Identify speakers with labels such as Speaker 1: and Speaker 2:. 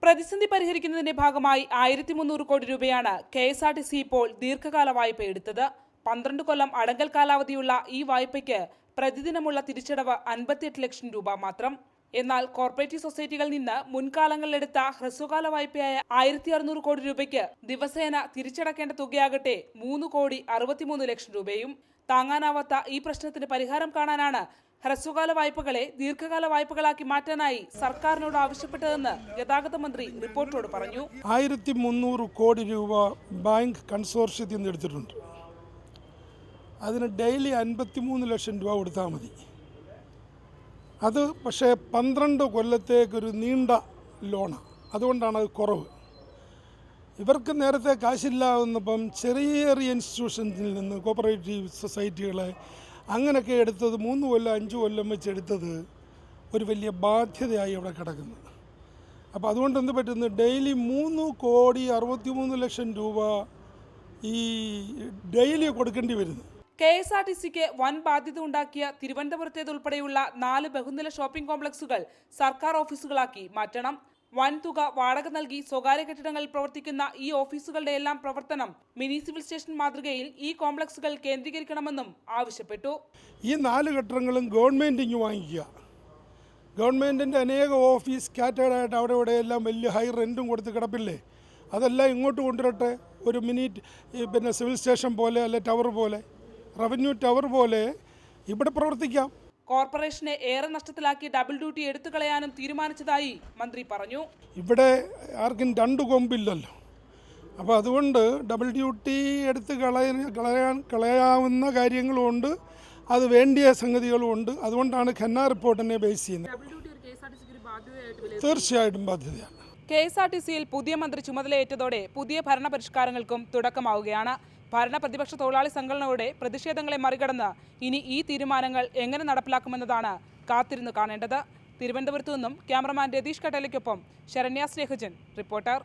Speaker 1: പ്രതിസന്ധി പരിഹരിക്കുന്നതിന്റെ ഭാഗമായി 1300 കോടി രൂപയാണ് KSRTC ഇപ്പോൾ ദീർഘകാല വായ്പ എടുത്തത്. 12 കൊല്ലം അടങ്കൽ കാലാവധിയുള്ള ഈ വായ്പയ്ക്ക് പ്രതിദിനമുള്ള തിരിച്ചടവ് 58 ലക്ഷം രൂപ മാത്രം. എന്നാൽ കോർപ്പറേറ്റീവ് സൊസൈറ്റികളിൽ നിന്ന് മുൻകാലങ്ങളിലെടുത്ത ഹ്രസ്വകാല വായ്പയായ 1600 കോടി രൂപയ്ക്ക് ദിവസേന തിരിച്ചടക്കേണ്ട തുകയാകട്ടെ 3,63 ലക്ഷം രൂപയും. താങ്ങാനാവാത്ത ഈ പ്രശ്നത്തിന് പരിഹാരം കാണാനാണ് ഹ്രസ്വകാല വായ്പകളെ ദീർഘകാല വായ്പകളാക്കി മാറ്റാനായി സർക്കാരിനോട് ആവശ്യപ്പെട്ടതെന്ന് ഗതാഗത മന്ത്രി റിപ്പോർട്ടോട് പറഞ്ഞു.
Speaker 2: 1300 കോടി രൂപ ബാങ്ക് കൺസോർഷ്യത്തിൽ നിന്ന് എടുത്തിട്ടുണ്ട്. അതിന് ഡെയിലി 53 ലക്ഷം രൂപ കൊടുത്താൽ മതി. അത് പക്ഷേ 12 കൊല്ലത്തേക്കൊരു നീണ്ട ലോണാണ്. അതുകൊണ്ടാണ് അത് കുറവ്. ഇവർക്ക് നേരത്തെ കാശില്ലാവുന്നപ്പം ചെറിയ ചെറിയ ഇൻസ്റ്റിറ്റ്യൂഷൻസിൽ നിന്ന് കോപ്പറേറ്റീവ് സൊസൈറ്റികളെ അങ്ങനെയൊക്കെ എടുത്തത് 3 കൊല്ലം 5 കൊല്ലം വെച്ചെടുത്തത് ഒരു വലിയ ബാധ്യതയായി അവിടെ കിടക്കുന്നത്. അപ്പോൾ അതുകൊണ്ട് എന്ത് പറ്റുന്നു, ഡെയിലി 3,63 ലക്ഷം രൂപ ഈ ഡെയിലി കൊടുക്കേണ്ടി വരുന്നു.
Speaker 1: KSRTCക്ക് വൻ ബാധ്യത ഉണ്ടാക്കിയ തിരുവനന്തപുരത്തേതുൾപ്പെടെയുള്ള 4 ബഹുനില ഷോപ്പിംഗ് കോംപ്ലക്സുകൾ സർക്കാർ ഓഫീസുകളാക്കി മാറ്റണം. വൻതുക വാടക നൽകി സ്വകാര്യ കെട്ടിടങ്ങളിൽ പ്രവർത്തിക്കുന്ന ഈ ഓഫീസുകളുടെ എല്ലാം പ്രവർത്തനം മിനി സിവിൽ സ്റ്റേഷൻ മാതൃകയിൽ ഈ കോംപ്ലക്സുകൾ കേന്ദ്രീകരിക്കണമെന്നും ആവശ്യപ്പെട്ടു.
Speaker 2: ഈ 4 കെട്ടിടങ്ങളും ഗവൺമെൻറ് ഇങ്ങ് വാങ്ങിക്കുക. ഗവൺമെൻറ്റിൻ്റെ അനേക ഓഫീസ് സ്കാറ്റേഡായിട്ട് അവിടെ ഇവിടെയെല്ലാം വലിയ ഹൈ റെൻറ്റും കൊടുത്ത് കിടപ്പില്ലേ, അതെല്ലാം ഇങ്ങോട്ട് കൊണ്ടുവരട്ടെ. ഒരു മിനി സിവിൽ സ്റ്റേഷൻ പോലെ അല്ലെ ടവർ പോലെ, റവന്യൂ ടവർ പോലെ ഇവിടെ പ്രവർത്തിക്കാം.
Speaker 1: കോർപ്പറേഷനെ ഏറെ നഷ്ടത്തിലാക്കി ഡബിൾ ഡ്യൂട്ടി എടുത്തു കളയാനും തീരുമാനിച്ചതായി മന്ത്രി പറഞ്ഞു.
Speaker 2: ഇവിടെ ആർക്കും 2 കൊമ്പില്ലല്ലോ. അപ്പോൾ അതുകൊണ്ട് ഡബിൾ ഡ്യൂട്ടി എടുത്ത് കളയാവുന്ന കാര്യങ്ങളുമുണ്ട്, അത് വേണ്ടിയ സംഗതികളുമുണ്ട്. അതുകൊണ്ടാണ് ഖന്ന റിപ്പോർട്ടിനെ ബേസ് ചെയ്യുന്നത്. തീർച്ചയായിട്ടും ബാധ്യതയാണ്.
Speaker 1: KSRTCയിൽ പുതിയ മന്ത്രി ചുമതലയേറ്റതോടെ പുതിയ ഭരണ പരിഷ്കാരങ്ങൾക്കും തുടക്കമാവുകയാണ്. ഭരണ പ്രതിപക്ഷ തൊഴിലാളി സംഘടനകളുടെ പ്രതിഷേധങ്ങളെ മറികടന്ന് ഇനി ഈ തീരുമാനങ്ങൾ എങ്ങനെ നടപ്പിലാക്കുമെന്നതാണ് കാത്തിരുന്ന് കാണേണ്ടത്. തിരുവനന്തപുരത്തു നിന്നും ക്യാമറമാൻ രതീഷ് കട്ടേലയ്ക്കൊപ്പം ശരണ്യ സ്നേഹജൻ, റിപ്പോർട്ടർ.